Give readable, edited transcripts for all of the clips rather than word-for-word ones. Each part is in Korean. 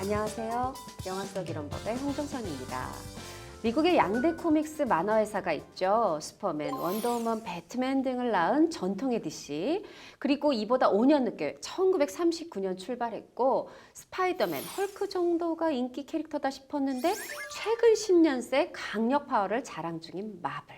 안녕하세요. 영화 속 이런 법의 홍정선입니다. 미국의 양대 코믹스 만화 회사가 있죠. 슈퍼맨, 원더우먼, 배트맨 등을 낳은 전통의 DC. 그리고 이보다 5년 늦게 1939년 출발했고 스파이더맨, 헐크 정도가 인기 캐릭터다 싶었는데 최근 10년 새 강력 파워를 자랑 중인 마블.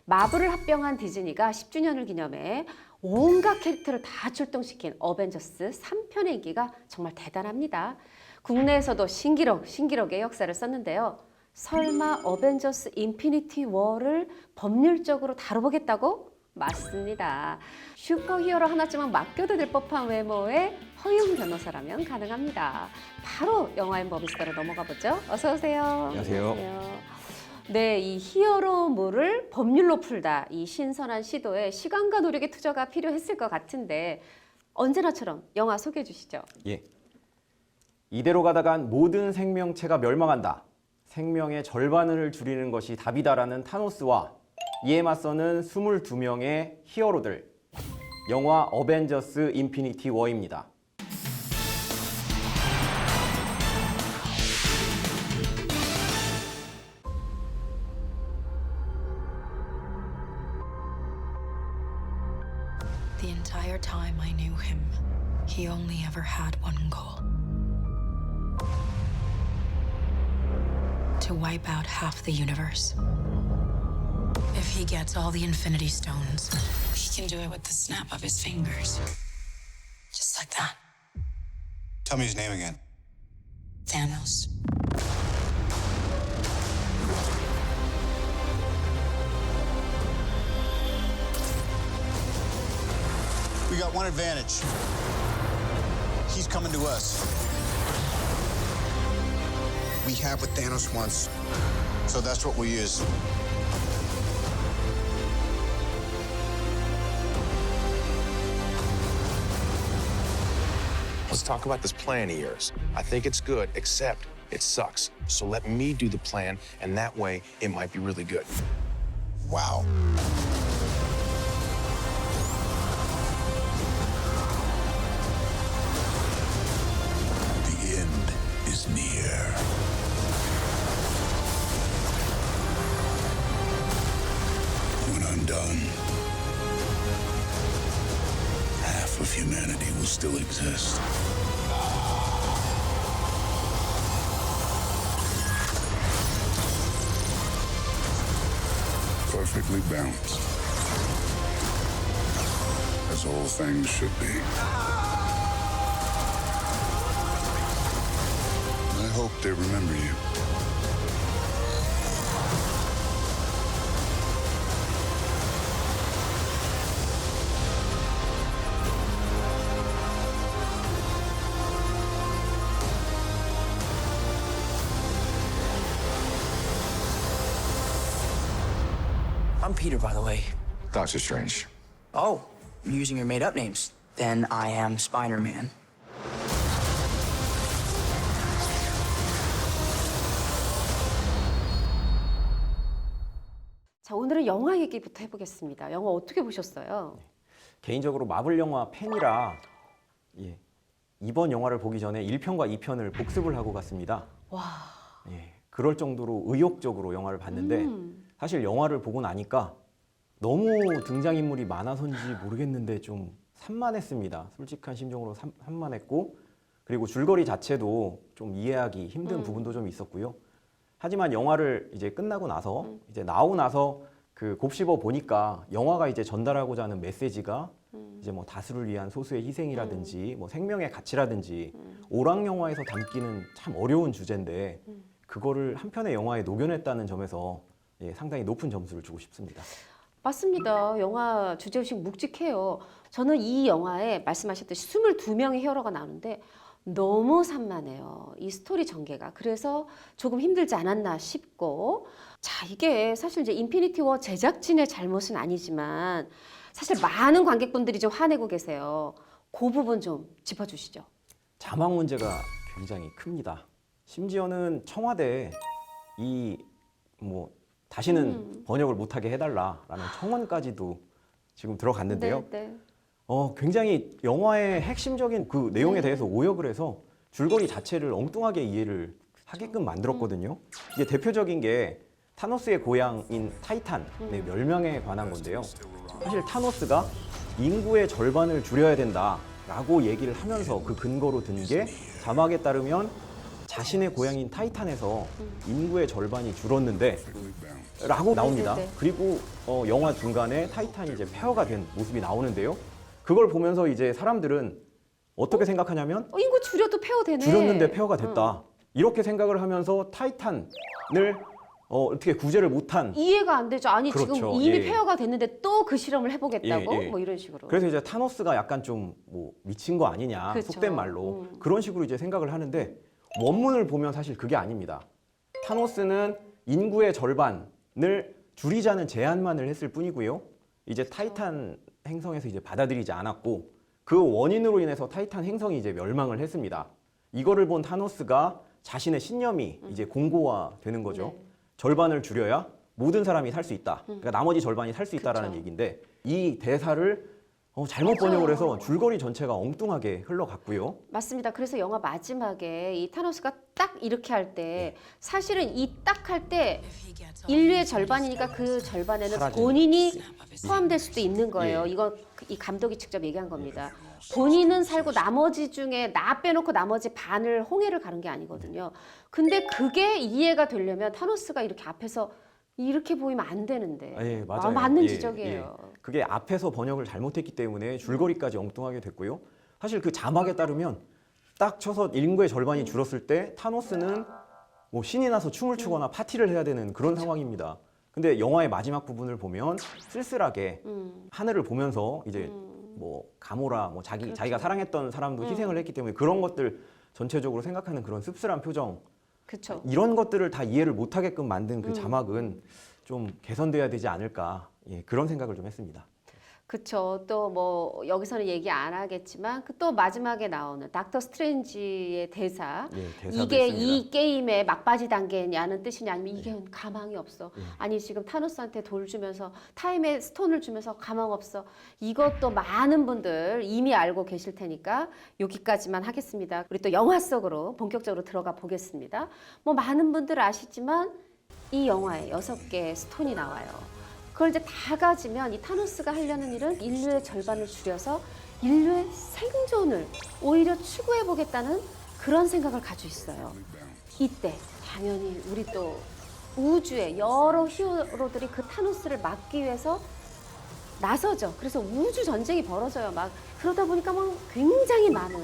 마블을 합병한 디즈니가 10주년을 기념해 온갖 캐릭터를 다 출동시킨 어벤져스 3편의 인기가 정말 대단합니다. 국내에서도 신기록의 역사를 썼는데요. 설마 어벤져스 인피니티 워를 법률적으로 다뤄보겠다고? 맞습니다. 슈퍼히어로 하나쯤은 맡겨도 될 법한 외모의 허용 변호사라면 가능합니다. 바로 영화인 버비스터로 넘어가 보죠. 어서 오세요. 안녕하세요. 네, 이 히어로물을 법률로 풀다. 이 신선한 시도에 시간과 노력의 투자가 필요했을 것 같은데 언제나처럼 영화 소개해 주시죠. 예. 이대로 가다간 모든 생명체가 멸망한다. 생명의 절반을 줄이는 것이 답이다라는 타노스와 이에 맞서는 22명의 히어로들. 영화 어벤져스 인피니티 워입니다. The entire time I knew him, he only ever had one goal. To wipe out half the universe. If he gets all the Infinity Stones, he can do it with the snap of his fingers. Just like that. Tell me his name again. Thanos. We got one advantage. He's coming to us. We have what Thanos wants, so that's what we use. Let's talk about this plan of yours. I think it's good, except it sucks. So let me do the plan, and that way it might be really good. Wow. The end is near. When I'm done, half of humanity will still exist. Perfectly balanced. As all things should be. I hope they remember you. I'm Peter, by the way. Doctor Strange. Oh, you're using your made-up names. Then I am Spider-Man. 자, 오늘은 영화 얘기부터 해보겠습니다. 영화 어떻게 보셨어요? 개인적으로 마블 영화 팬이라 이번 영화를 보기 전에 1편과 2편을 복습을 하고 갔습니다. 와. 그럴 정도로 의욕적으로 영화를 봤는데 사실 영화를 보고 나니까 너무 등장인물이 많아서인지 모르겠는데 좀 산만했습니다. 솔직한 심정으로 산만했고 그리고 줄거리 자체도 좀 이해하기 힘든 부분도 좀 있었고요. 하지만 영화를 이제 끝나고 나서 이제 나오고 나서 그 곱씹어 보니까 영화가 이제 전달하고자 하는 메시지가 이제 뭐 다수를 위한 소수의 희생이라든지 뭐 생명의 가치라든지 오락 영화에서 담기는 참 어려운 주제인데 그거를 한 편의 영화에 녹여냈다는 점에서 상당히 높은 점수를 주고 싶습니다. 맞습니다. 영화 주제의식 묵직해요. 저는 이 영화에 말씀하셨듯이 22명의 히어로가 나오는데 너무 산만해요. 이 스토리 전개가. 그래서 조금 힘들지 않았나 싶고 자, 이게 사실 이제 인피니티 워 제작진의 잘못은 아니지만 사실 많은 관객분들이 좀 화내고 계세요. 그 부분 좀 짚어주시죠. 자막 문제가 굉장히 큽니다. 심지어는 청와대에 다시는 번역을 못하게 해달라라는 청원까지도 지금 들어갔는데요. 네. 굉장히 영화의 핵심적인 그 내용에 대해서 오역을 해서 줄거리 자체를 엉뚱하게 이해를 하게끔 만들었거든요. 이게 대표적인 게 타노스의 고향인 타이탄의 멸망에 관한 건데요. 사실 타노스가 인구의 절반을 줄여야 된다라고 얘기를 하면서 그 근거로 든 게 자막에 따르면 자신의 고향인 타이탄에서 인구의 절반이 줄었는데 라고 나옵니다. 네. 그리고 영화 중간에 타이탄이 이제 폐허가 된 모습이 나오는데요. 그걸 보면서 이제 사람들은 어떻게 생각하냐면 인구 줄여도 폐허되네. 줄였는데 폐허가 됐다. 이렇게 생각을 하면서 타이탄을 어떻게 구제를 못한 이해가 안 되죠. 아니 그렇죠. 지금 이미 예. 폐허가 됐는데 또 그 실험을 해보겠다고 예, 예. 뭐 이런 식으로. 그래서 이제 타노스가 약간 좀 뭐 미친 거 아니냐 그렇죠. 속된 말로 그런 식으로 이제 생각을 하는데 원문을 보면 사실 그게 아닙니다. 타노스는 인구의 절반을 줄이자는 제안만을 했을 뿐이고요. 이제 타이탄 행성에서 이제 받아들이지 않았고 그 원인으로 인해서 타이탄 행성이 이제 멸망을 했습니다. 이거를 본 타노스가 자신의 신념이 이제 공고화되는 거죠. 네. 절반을 줄여야 모든 사람이 살 수 있다. 그러니까 나머지 절반이 살 수 있다라는 그쵸. 얘기인데 이 대사를 잘못 번역을 해서 줄거리 전체가 엉뚱하게 흘러갔고요. 맞습니다. 그래서 영화 마지막에 이 타노스가 딱 이렇게 할 때 사실은 이 딱 할 때 If he gets all 인류의 절반이니까 그 절반에는 사라지는 본인이 포함될 수도 있는 거예요. 예. 이거 이 감독이 직접 얘기한 겁니다. 본인은 살고 나머지 중에 나 빼놓고 나머지 반을 홍해를 가는 게 아니거든요. 근데 그게 이해가 되려면 타노스가 이렇게 앞에서 이렇게 보이면 안 되는데. 예, 맞아요. 맞는 예, 지적이에요. 예. 그게 앞에서 번역을 잘못했기 때문에 줄거리까지 엉뚱하게 됐고요. 사실 그 자막에 따르면 딱 쳐서 인구의 절반이 줄었을 때 타노스는 뭐 신이 나서 춤을 추거나 파티를 해야 되는 그런 상황입니다. 근데 영화의 마지막 부분을 보면 쓸쓸하게 하늘을 보면서 이제 뭐 가모라 뭐 자기가 사랑했던 사람도 희생을 했기 때문에 그런 것들 전체적으로 생각하는 그런 씁쓸한 표정 그렇죠. 이런 것들을 다 이해를 못하게끔 만든 그 자막은 좀 개선돼야 되지 않을까 그런 생각을 좀 했습니다. 그렇죠. 또 뭐 여기서는 얘기 안 하겠지만 그 또 마지막에 나오는 닥터 스트레인지의 대사. 예, 대사도 이게 있습니다. 이 게임의 막바지 단계냐는 뜻이냐 아니면 이게 가망이 없어. 아니 지금 타노스한테 돌 주면서 타임의 스톤을 주면서 가망 없어. 이것도 많은 분들 이미 알고 계실 테니까 여기까지만 하겠습니다. 우리 또 영화 속으로 본격적으로 들어가 보겠습니다. 뭐 많은 분들 아시지만 이 영화에 6개의 스톤이 나와요. 그걸 이제 다 가지면 이 타노스가 하려는 일은 인류의 절반을 줄여서 인류의 생존을 오히려 추구해 보겠다는 그런 생각을 가지고 있어요. 이때 당연히 우리 또 우주의 여러 히어로들이 그 타노스를 막기 위해서 나서죠. 그래서 우주 전쟁이 벌어져요. 막 그러다 보니까 막 굉장히 많은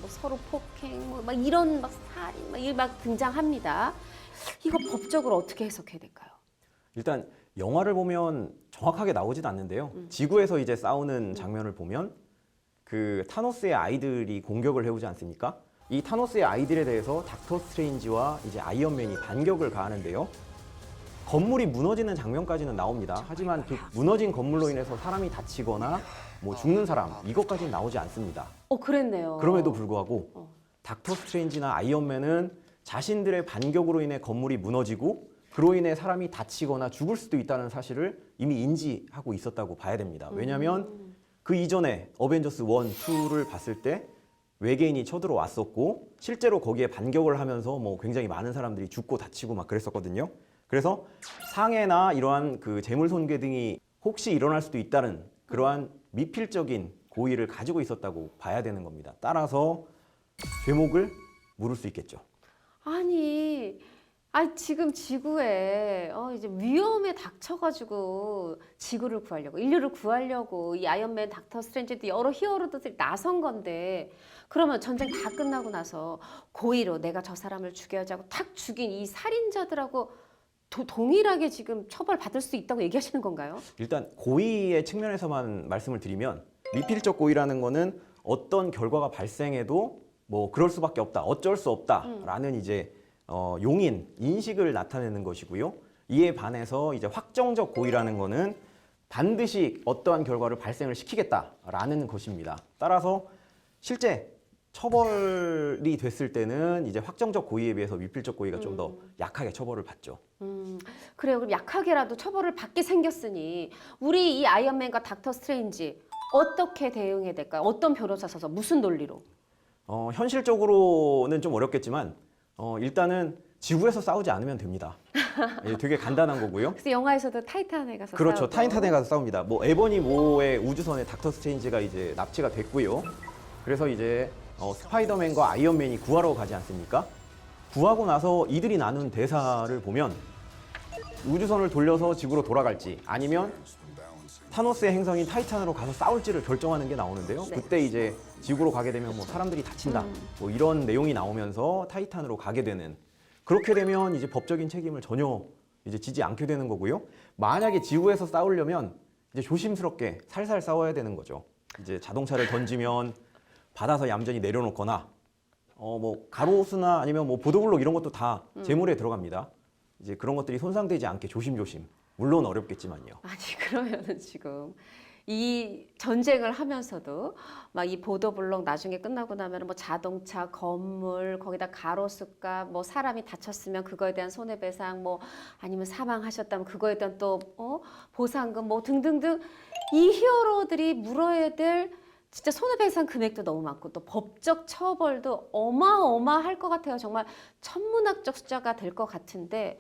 뭐 서로 폭행, 뭐 막 이런 막 살인, 막 이런 막 등장합니다. 이거 법적으로 어떻게 해석해야 될까요? 일단 영화를 보면 정확하게 나오진 않는데요. 지구에서 이제 싸우는 장면을 보면 그 타노스의 아이들이 공격을 해오지 않습니까? 이 타노스의 아이들에 대해서 닥터 스트레인지와 이제 아이언맨이 반격을 가하는데요. 건물이 무너지는 장면까지는 나옵니다. 하지만 그 무너진 건물로 인해서 사람이 다치거나 뭐 죽는 사람 이것까지는 나오지 않습니다. 그랬네요. 그럼에도 불구하고 닥터 스트레인지나 아이언맨은 자신들의 반격으로 인해 건물이 무너지고 그로 인해 사람이 다치거나 죽을 수도 있다는 사실을 이미 인지하고 있었다고 봐야 됩니다. 왜냐하면 그 이전에 어벤져스 1, 2를 봤을 때 외계인이 쳐들어왔었고 실제로 거기에 반격을 하면서 뭐 굉장히 많은 사람들이 죽고 다치고 막 그랬었거든요. 그래서 상해나 이러한 그 재물 손괴 등이 혹시 일어날 수도 있다는 그러한 미필적인 고의를 가지고 있었다고 봐야 되는 겁니다. 따라서 죄목을 물을 수 있겠죠. 아니 지금 지구에 이제 위험에 닥쳐가지고 지구를 구하려고 인류를 구하려고 이 아이언맨, 닥터 스트레인지도 여러 히어로들이 나선 건데 그러면 전쟁 다 끝나고 나서 고의로 내가 저 사람을 죽여야지 하고 탁 죽인 이 살인자들하고 동일하게 지금 처벌받을 수 있다고 얘기하시는 건가요? 일단 고의의 측면에서만 말씀을 드리면 미필적 고의라는 거는 어떤 결과가 발생해도 뭐 그럴 수밖에 없다, 어쩔 수 없다라는 이제 용인, 인식을 나타내는 것이고요. 이에 반해서 이제 확정적 고의라는 거는 반드시 어떠한 결과를 발생을 시키겠다라는 것입니다. 따라서 실제 처벌이 됐을 때는 이제 확정적 고의에 비해서 미필적 고의가 좀 더 약하게 처벌을 받죠. 그래요. 그럼 약하게라도 처벌을 받게 생겼으니 우리 이 아이언맨과 닥터 스트레인지 어떻게 대응해야 될까요? 어떤 변호사 서서 무슨 논리로? 현실적으로는 좀 어렵겠지만 일단은 지구에서 싸우지 않으면 됩니다. 예, 되게 간단한 거고요. 그래서 영화에서도 타이탄에 가서 그렇죠. 싸우고. 타이탄에 가서 싸웁니다. 뭐 에버니 모어의 우주선에 닥터 스트레인지가 이제 납치가 됐고요. 그래서 이제 스파이더맨과 아이언맨이 구하러 가지 않습니까? 구하고 나서 이들이 나눈 대사를 보면 우주선을 돌려서 지구로 돌아갈지 아니면 타노스의 행성인 타이탄으로 가서 싸울지를 결정하는 게 나오는데요. 네. 그때 이제 지구로 가게 되면 뭐 사람들이 다친다. 뭐 이런 내용이 나오면서 타이탄으로 가게 되는. 그렇게 되면 이제 법적인 책임을 전혀 이제 지지 않게 되는 거고요. 만약에 지구에서 싸우려면 이제 조심스럽게 살살 싸워야 되는 거죠. 이제 자동차를 던지면 받아서 얌전히 내려놓거나 뭐 가로수나 아니면 뭐 보도블록 이런 것도 다 재물에 들어갑니다. 이제 그런 것들이 손상되지 않게 조심조심. 물론 어렵겠지만요. 아니 그러면은 지금 이 전쟁을 하면서도 막 이 보도블록 나중에 끝나고 나면 뭐 자동차, 건물, 거기다 가로수가 뭐 사람이 다쳤으면 그거에 대한 손해배상 뭐 아니면 사망하셨다면 그거에 대한 또 보상금 뭐 등등등 이 히어로들이 물어야 될 진짜 손해배상 금액도 너무 많고 또 법적 처벌도 어마어마할 것 같아요. 정말 천문학적 숫자가 될 것 같은데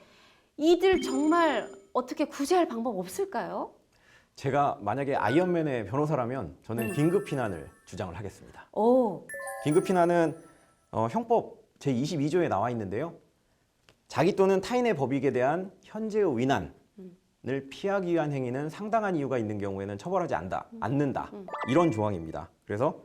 이들 정말 어떻게 구제할 방법 없을까요? 제가 만약에 아이언맨의 변호사라면 저는 긴급 피난을 주장을 하겠습니다. 오, 긴급 피난은 형법 제22조에 나와 있는데요. 자기 또는 타인의 법익에 대한 현재의 위난을 피하기 위한 행위는 상당한 이유가 있는 경우에는 처벌하지 않는다. 이런 조항입니다. 그래서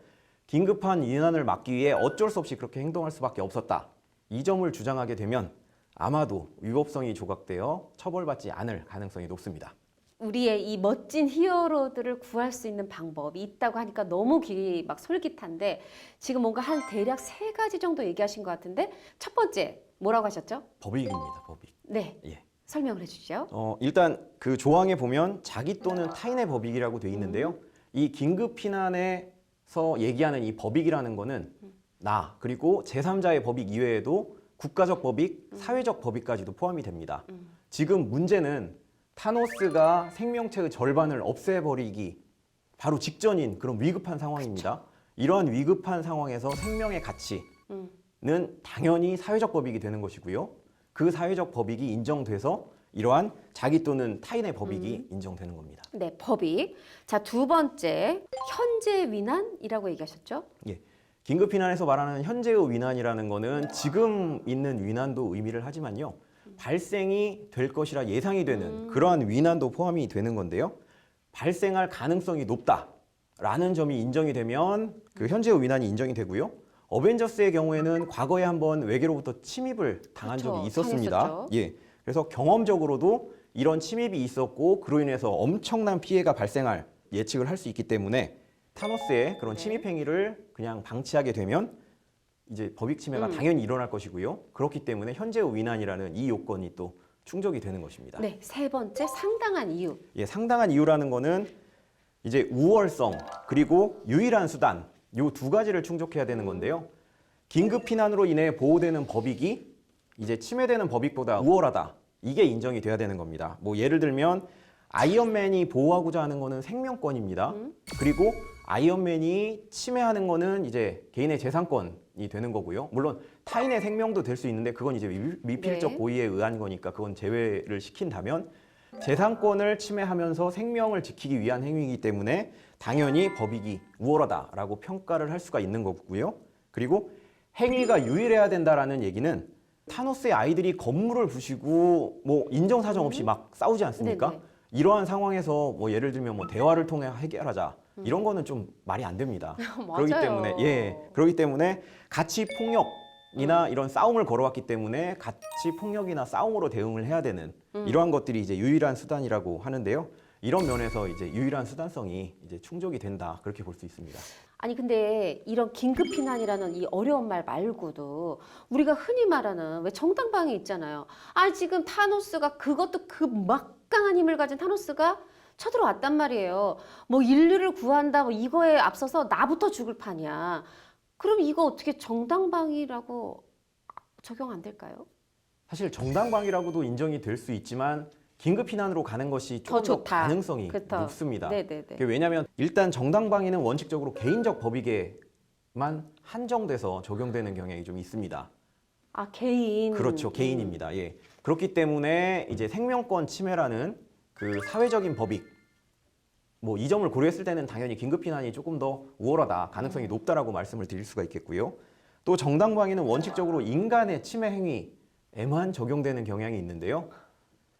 긴급한 위난을 막기 위해 어쩔 수 없이 그렇게 행동할 수밖에 없었다. 이 점을 주장하게 되면 아마도 위법성이 조각되어 처벌받지 않을 가능성이 높습니다. 우리의 이 멋진 히어로들을 구할 수 있는 방법이 있다고 하니까 너무 귀 막 솔깃한데 지금 뭔가 한 대략 3가지 정도 얘기하신 것 같은데 첫 번째 뭐라고 하셨죠? 법익입니다. 법익. 네, 예. 설명을 해주시죠. 일단 그 조항에 보면 자기 또는 타인의 법익이라고 되어 있는데요. 이 긴급 피난에서 얘기하는 이 법익이라는 거는 나 그리고 제3자의 법익 이외에도 국가적 법익, 사회적 법익까지도 포함이 됩니다. 지금 문제는 타노스가 생명체의 절반을 없애버리기 바로 직전인 그런 위급한 상황입니다. 이러한 위급한 상황에서 생명의 가치는 당연히 사회적 법익이 되는 것이고요. 그 사회적 법익이 인정돼서 이러한 자기 또는 타인의 법익이 인정되는 겁니다. 네, 법익. 자, 두 번째 현재 위난이라고 얘기하셨죠? 예. 긴급 피난에서 말하는 현재의 위난이라는 거는 지금 있는 위난도 의미를 하지만요. 발생이 될 것이라 예상이 되는 그러한 위난도 포함이 되는 건데요. 발생할 가능성이 높다라는 점이 인정이 되면 그 현재의 위난이 인정이 되고요. 어벤져스의 경우에는 과거에 한번 외계로부터 침입을 당한 그렇죠. 적이 있었습니다. 당했었죠. 예. 그래서 경험적으로도 이런 침입이 있었고 그로 인해서 엄청난 피해가 발생할 예측을 할 수 있기 때문에 타노스의 그런 침입 행위를 그냥 방치하게 되면 이제 법익 침해가 당연히 일어날 것이고요. 그렇기 때문에 현재의 위난이라는 이 요건이 또 충족이 되는 것입니다. 네, 세 번째 상당한 이유. 예, 상당한 이유라는 거는 이제 우월성 그리고 유일한 수단 요 두 가지를 충족해야 되는 건데요. 긴급 피난으로 인해 보호되는 법익이 이제 침해되는 법익보다 우월하다. 이게 인정이 돼야 되는 겁니다. 뭐 예를 들면 아이언맨이 보호하고자 하는 거는 생명권입니다. 그리고 아이언맨이 침해하는 거는 이제 개인의 재산권이 되는 거고요. 물론 타인의 생명도 될 수 있는데 그건 이제 미필적 네. 고의에 의한 거니까 그건 제외를 시킨다면 재산권을 침해하면서 생명을 지키기 위한 행위이기 때문에 당연히 법익이 우월하다라고 평가를 할 수가 있는 거고요. 그리고 행위가 유일해야 된다라는 얘기는 타노스의 아이들이 건물을 부시고 뭐 인정사정 없이 막 싸우지 않습니까? 네네. 이러한 상황에서 뭐 예를 들면 뭐 대화를 통해 해결하자 이런 거는 좀 말이 안 됩니다. 그렇기 맞아요. 때문에 그렇기 때문에 가치 폭력이나 이런 싸움을 걸어왔기 때문에 가치 폭력이나 싸움으로 대응을 해야 되는 이러한 것들이 이제 유일한 수단이라고 하는데요. 이런 면에서 이제 유일한 수단성이 이제 충족이 된다 그렇게 볼 수 있습니다. 아니 근데 이런 긴급 피난이라는 이 어려운 말 말고도 우리가 흔히 말하는 왜 정당방위 있잖아요. 아 지금 타노스가 그것도 그 막강한 힘을 가진 타노스가 쳐들어왔단 말이에요. 뭐 인류를 구한다 뭐 이거에 앞서서 나부터 죽을 판이야. 그럼 이거 어떻게 정당방위라고 적용 안 될까요? 사실 정당방위라고도 인정이 될 수 있지만 긴급 피난으로 가는 것이 더 조금 더 좋다. 가능성이 그렇다. 높습니다. 네네네. 왜냐하면 일단 정당방위는 원칙적으로 개인적 법익에 한정돼서 적용되는 경향이 좀 있습니다. 아, 개인. 그렇죠. 개인입니다. 예. 그렇기 때문에 이제 생명권 침해라는 그 사회적인 법익, 뭐 이 점을 고려했을 때는 당연히 긴급 피난이 조금 더 우월하다, 가능성이 높다라고 말씀을 드릴 수가 있겠고요. 또 정당방위는 원칙적으로 인간의 침해 행위에만 적용되는 경향이 있는데요.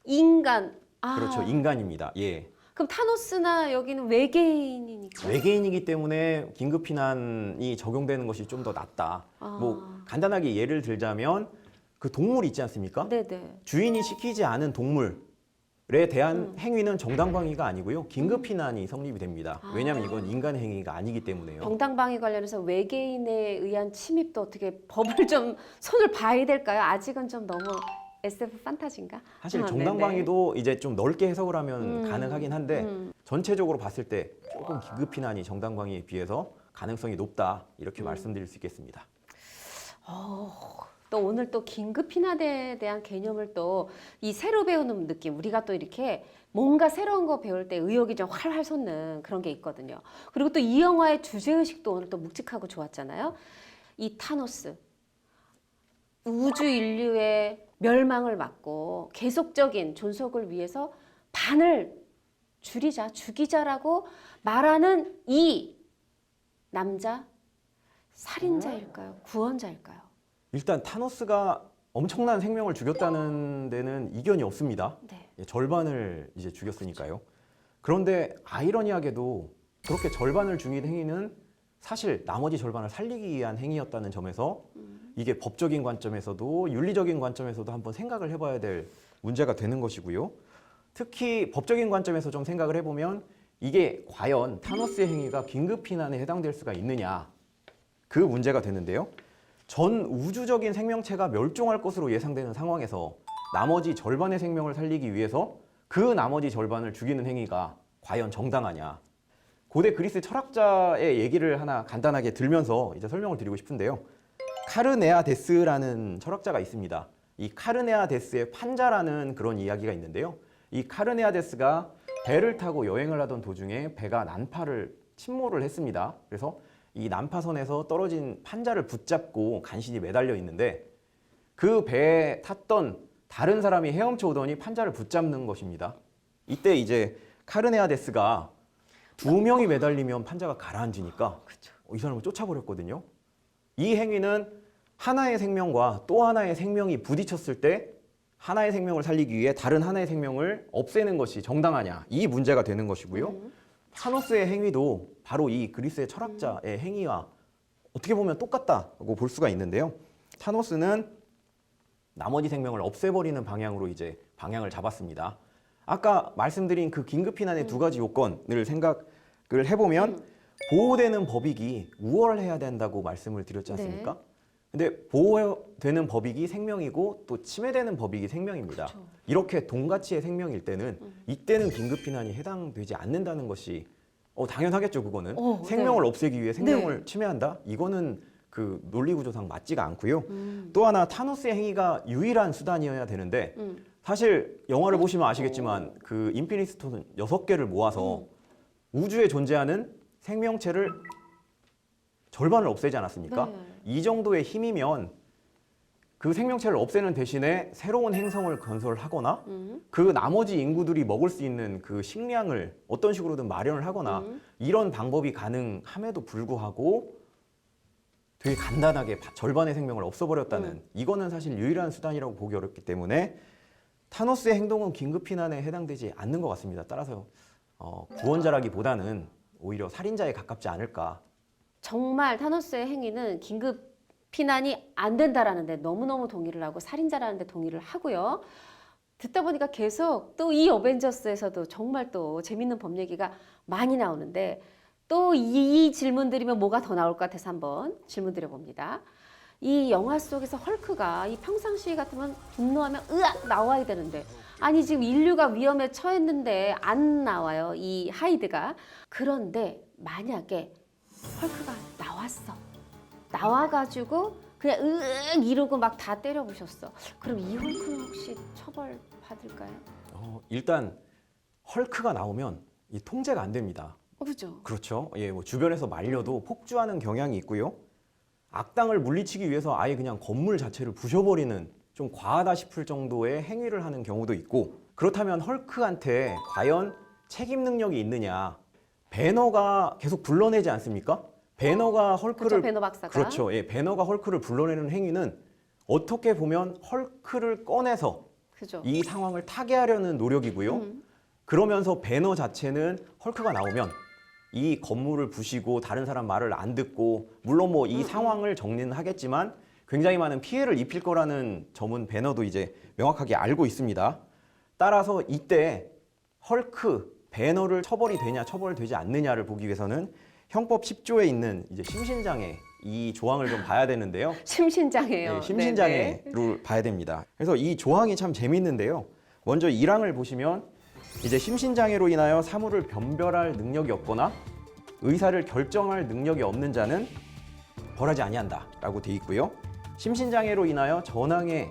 인간. 아, 그렇죠. 인간입니다. 예. 그럼 타노스나 여기는 외계인이니까. 외계인이기 때문에 긴급 피난이 적용되는 것이 좀 더 낫다. 아. 뭐 간단하게 예를 들자면 그 동물 있지 않습니까? 네네. 주인이 시키지 않은 동물에 대한 행위는 정당방위가 아니고요. 긴급 피난이 성립이 됩니다. 왜냐하면 이건 인간의 행위가 아니기 때문에요. 정당방위 관련해서 외계인에 의한 침입도 어떻게 법을 좀 손을 봐야 될까요? 아직은 좀 너무 SF 판타지인가? 사실 아, 정당방위도 이제 좀 넓게 해석을 하면 가능하긴 한데 음. 전체적으로 봤을 때 조금 긴급 피난이 정당방위에 비해서 가능성이 높다 이렇게 말씀드릴 수 있겠습니다. 또 오늘 또 긴급 피난에 대한 개념을 또 이 새로 배우는 느낌, 우리가 또 이렇게 뭔가 새로운 거 배울 때 의욕이 좀 활활 솟는 그런 게 있거든요. 그리고 또 이 영화의 주제의식도 오늘 또 묵직하고 좋았잖아요. 이 타노스, 우주 인류의 멸망을 막고 계속적인 존속을 위해서 반을 줄이자, 죽이자라고 말하는 이 남자, 살인자일까요? 구원자일까요? 일단 타노스가 엄청난 생명을 죽였다는 데는 이견이 없습니다. 네. 예, 절반을 이제 죽였으니까요. 그런데 아이러니하게도 그렇게 절반을 죽인 행위는 사실 나머지 절반을 살리기 위한 행위였다는 점에서 이게 법적인 관점에서도 윤리적인 관점에서도 한번 생각을 해봐야 될 문제가 되는 것이고요. 특히 법적인 관점에서 좀 생각을 해보면 이게 과연 타노스의 행위가 긴급 피난에 해당될 수가 있느냐, 그 문제가 되는데요. 전 우주적인 생명체가 멸종할 것으로 예상되는 상황에서 나머지 절반의 생명을 살리기 위해서 그 나머지 절반을 죽이는 행위가 과연 정당하냐. 고대 그리스 철학자의 얘기를 하나 간단하게 들면서 이제 설명을 드리고 싶은데요. 카르네아데스라는 철학자가 있습니다. 이 카르네아데스의 판자라는 그런 이야기가 있는데요. 이 카르네아데스가 배를 타고 여행을 하던 도중에 배가 난파를 침몰을 했습니다. 그래서 이 난파선에서 떨어진 판자를 붙잡고 간신히 매달려 있는데 그 배에 탔던 다른 사람이 헤엄쳐 오더니 판자를 붙잡는 것입니다. 이때 이제 카르네아데스가 두 명이 매달리면 판자가 가라앉으니까 이 사람을 쫓아버렸거든요. 이 행위는 하나의 생명과 또 하나의 생명이 부딪혔을 때 하나의 생명을 살리기 위해 다른 하나의 생명을 없애는 것이 정당하냐, 이 문제가 되는 것이고요. 타노스의 행위도 바로 이 그리스의 철학자의 행위와 어떻게 보면 똑같다고 볼 수가 있는데요. 타노스는 나머지 생명을 없애버리는 방향으로 이제 방향을 잡았습니다. 아까 말씀드린 그 긴급 피난의 두 가지 요건을 생각을 해보면 보호되는 법익이 우월해야 된다고 말씀을 드렸지 않습니까? 근데 보호되는 법익이 생명이고 또 침해되는 법익이 생명입니다. 그렇죠. 이렇게 동가치의 생명일 때는 이때는 긴급 피난이 해당되지 않는다는 것이 당연하겠죠. 그거는 생명을 없애기 위해 생명을 침해한다? 이거는 그 논리 구조상 맞지가 않고요. 또 하나 타노스의 행위가 유일한 수단이어야 되는데 사실 영화를 보시면 아시겠지만 그 인피니티 스톤 6개를 모아서 우주에 존재하는 생명체를 절반을 없애지 않았습니까? 네. 이 정도의 힘이면 그 생명체를 없애는 대신에 새로운 행성을 건설하거나 그 나머지 인구들이 먹을 수 있는 그 식량을 어떤 식으로든 마련을 하거나 이런 방법이 가능함에도 불구하고 되게 간단하게 절반의 생명을 없애버렸다는 이거는 사실 유일한 수단이라고 보기 어렵기 때문에 타노스의 행동은 긴급 피난에 해당되지 않는 것 같습니다. 따라서 구원자라기보다는 오히려 살인자에 가깝지 않을까. 정말 타노스의 행위는 긴급 피난이 안 된다라는데 너무너무 동의를 하고 살인자라는데 동의를 하고요. 듣다 보니까 계속 또 이 어벤져스에서도 정말 또 재밌는 법 얘기가 많이 나오는데 또 이 질문드리면 뭐가 더 나올 것 같아서 한번 질문 드려봅니다. 이 영화 속에서 헐크가 이 평상시 같으면 분노하면 으악 나와야 되는데 아니 지금 인류가 위험에 처했는데 안 나와요. 이 하이드가. 그런데 만약에 헐크가 나왔어. 나와가지고 그냥 으악 이러고 막 다 때려부셨어. 그럼 이 헐크는 혹시 처벌 받을까요? 일단 헐크가 나오면 이 통제가 안 됩니다. 그죠. 그렇죠. 예, 뭐 주변에서 말려도 폭주하는 경향이 있고요. 악당을 물리치기 위해서 아예 그냥 건물 자체를 부셔버리는 좀 과하다 싶을 정도의 행위를 하는 경우도 있고, 그렇다면 헐크한테 과연 책임 능력이 있느냐? 배너가 계속 불러내지 않습니까? 배너가 헐크를 그렇죠, 배너 박사가. 그렇죠. 예, 배너가 헐크를 불러내는 행위는 어떻게 보면 헐크를 꺼내서 그죠. 이 상황을 타개하려는 노력이고요. 그러면서 배너 자체는 헐크가 나오면 이 건물을 부시고 다른 사람 말을 안 듣고, 물론 뭐 이 상황을 정리는 하겠지만 굉장히 많은 피해를 입힐 거라는 점은 배너도 이제 명확하게 알고 있습니다. 따라서 이때 헐크, 배너를 처벌이 되냐 처벌되지 않느냐를 보기 위해서는 형법 10조에 있는 이제 심신장애 이 조항을 좀 봐야 되는데요. 심신장애요. 네, 심신장애를 봐야 됩니다. 그래서 이 조항이 참 재밌는데요. 먼저 1항을 보시면 이제 심신장애로 인하여 사물을 변별할 능력이 없거나 의사를 결정할 능력이 없는 자는 벌하지 아니한다라고 돼 있고요. 심신장애로 인하여 전항의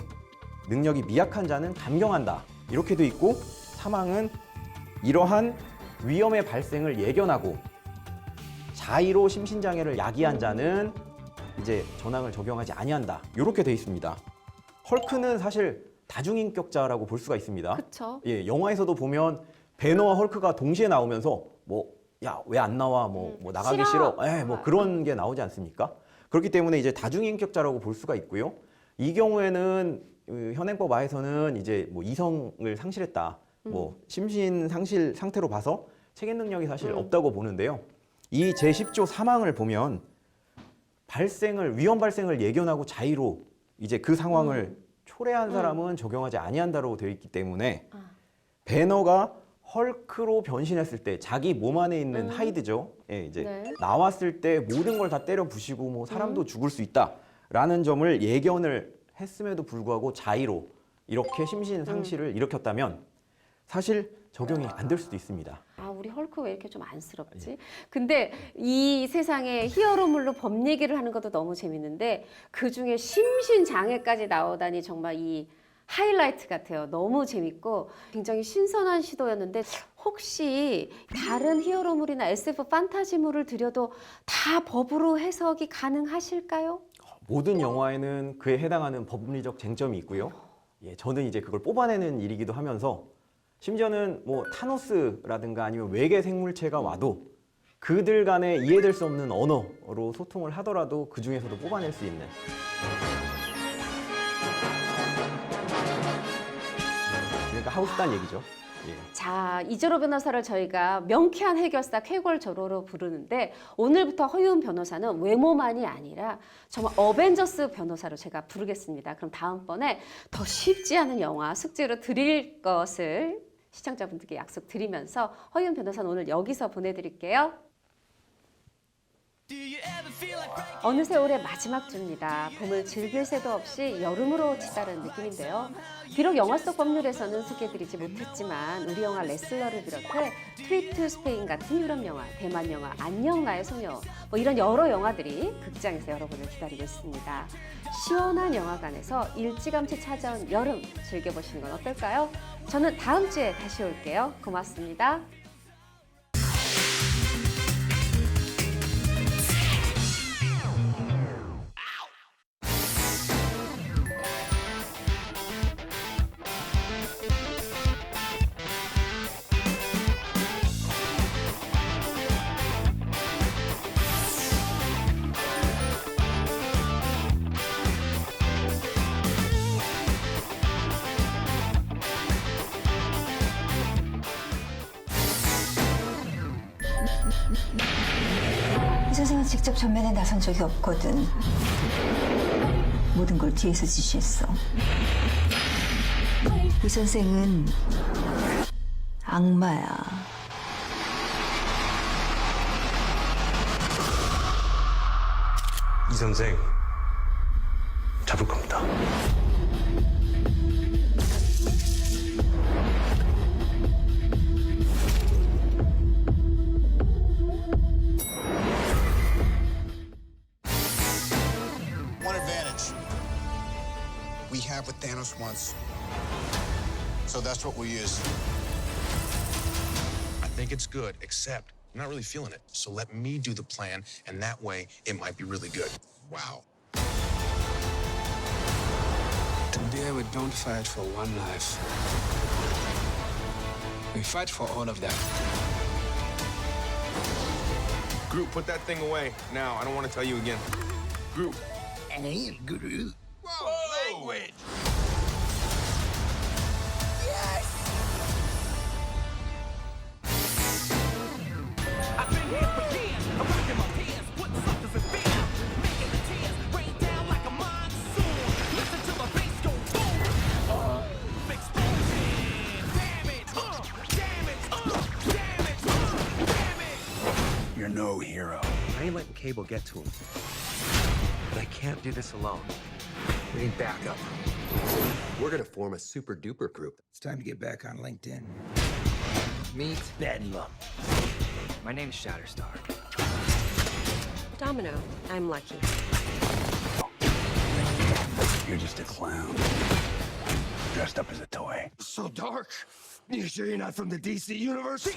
능력이 미약한 자는 감경한다 이렇게 돼 있고, 3항은 이러한 위험의 발생을 예견하고 자의로 심신장애를 야기한 자는 이제 전항을 적용하지 아니한다 이렇게 돼 있습니다. 헐크는 사실 다중인격자라고 볼 수가 있습니다. 그렇죠. 예, 영화에서도 보면 배너와 헐크가 동시에 나오면서 뭐 야 왜 안 나와 뭐 나가기 싫어, 뭐 그런 게 나오지 않습니까? 그렇기 때문에 이제 다중인격자라고 볼 수가 있고요. 이 경우에는 현행법 하에서는 이제 뭐 이성을 상실했다, 뭐 심신 상실 상태로 봐서 책임 능력이 사실 없다고 보는데요. 이 제10조 3항을 보면 위험 발생을 예견하고 자의로 이제 그 상황을 초래한 사람은 적용하지 아니한다고 되어 있기 때문에 배너가 헐크로 변신했을 때 자기 몸 안에 있는 하이드죠. 예, 이제 네. 나왔을 때 모든 걸 다 때려 부시고 뭐 사람도 죽을 수 있다라는 점을 예견을 했음에도 불구하고 자의로 이렇게 심신 상실을 일으켰다면 사실 적용이 안 될 수도 있습니다. 아, 우리 헐크 왜 이렇게 좀 안쓰럽지? 근데 이 세상에 히어로물로 법 얘기를 하는 것도 너무 재밌는데 그 중에 심신장애까지 나오다니 정말 이 하이라이트 같아요. 너무 재밌고 굉장히 신선한 시도였는데, 혹시 다른 히어로물이나 SF 판타지물을 들여도 다 법으로 해석이 가능하실까요? 모든 영화에는 그에 해당하는 법리적 쟁점이 있고요. 예, 저는 이제 그걸 뽑아내는 일이기도 하면서 심지어는 뭐 타노스라든가 아니면 외계 생물체가 와도 그들 간에 이해될 수 없는 언어로 소통을 하더라도 그 중에서도 뽑아낼 수 있는. 그러니까 하고 싶다는 얘기죠. 예. 자, 이재로 변호사를 저희가 명쾌한 해결사 쾌골조로로 부르는데, 오늘부터 허윤 변호사는 외모만이 아니라 정말 어벤져스 변호사로 제가 부르겠습니다. 그럼 다음번에 더 쉽지 않은 영화 숙제로 드릴 것을 시청자분들께 약속드리면서 허윤 변호사는 오늘 여기서 보내드릴게요. 어느새 올해 마지막 주입니다. 봄을 즐길 새도 없이 여름으로 치달은 느낌인데요. 비록 영화 속 법률에서는 소개해드리지 못했지만 우리 영화 레슬러를 비롯해 트립 투 스페인 같은 유럽 영화, 대만 영화, 안녕 나의 소녀, 뭐 이런 여러 영화들이 극장에서 여러분을 기다리고 있습니다. 시원한 영화관에서 일찌감치 찾아온 여름 즐겨보시는 건 어떨까요? 저는 다음 주에 다시 올게요. 고맙습니다. 이 선생은 직접 전면에 나선 적이 없거든. 모든 걸 뒤에서 지시했어. 이 선생은 악마야. 이 선생 잡을 겁니다. One advantage we have what Thanos wants. So that's what we use. I think it's good, except I'm not really feeling it. So let me do the plan, and that way it mimight be really good. Wow. Today we don't fight for one life. We fight for all of them. Group, put that thing away. Now, I don't want to tell you again. Group. Whoa, language! You're no hero. I ain't letting Cable get to him. But I can't do this alone. We need backup. We're gonna form a super duper group. It's time to get back on LinkedIn. Meet Bedlam. My name's Shatterstar. Domino, I'm Lucky. You're just a clown. Dressed up as a toy. So dark. You sure you're not from the DC universe?